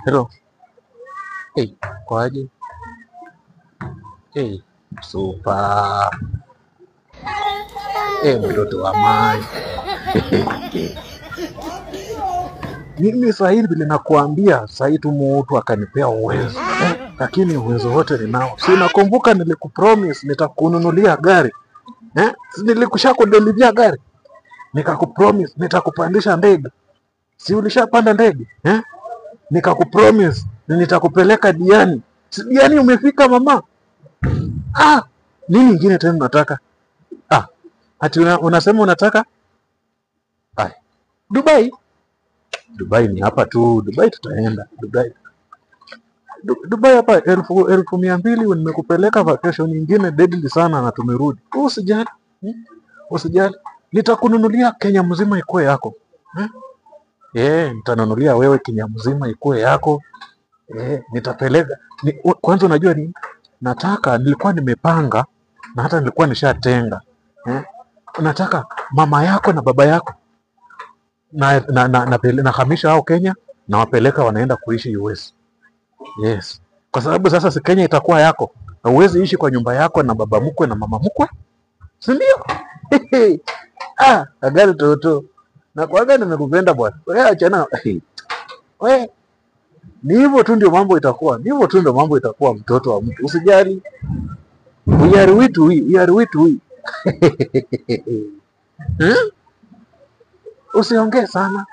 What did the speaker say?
Hello. Hey, kwaje? Hey, super. Hey, mtoto wa mai. Mimi sahii vile nakuambia, sahii tu mtu akanipea uwezo. Lakini uwezo wote ninao. Si nakumbuka nilikupromise nitakununulia gari. Si nilikushakudelivia gari. Nikakupromise nitakupandisha ndege. Si ulishapanda ndege? Nikakupromise nitakupeleka Diani. Si Diani umefika mama? Nini ingine tena unataka? Ati unasema unataka? Dubai? Dubai ni hapa tu. Dubai tutaenda. Dubai hapa 1200 nimekupeleka vacation nyingine deadly sana na tumerudi. Usijali. Usijali. Nitakununulia Kenya mzima ikuwe yako. Nitanunulia wewe Kenya mzima ikuwe yako. Nitapeleka. Kwanza unajua nini? Nilikuwa nimepanga na hata nilikuwa nishatenga. Nataka mama yako na baba yako nahamisha hao Kenya na wapeleka wanaenda kuishi US. Yes. Kwa sababu sasa si Kenya itakuwa yako. Na uwezi ishi kwa nyumba yako na baba mkwe na mama mkwe. Si ndio? Agari toto. Na kwaga nimekupenda bwana. Wewe achana. Wewe ni hivyo tu ndio mambo itakuwa. Ni hivyo tu ndio mambo itakuwa mtoto wa mtu. Usijali. We are with we. Usiongee sana.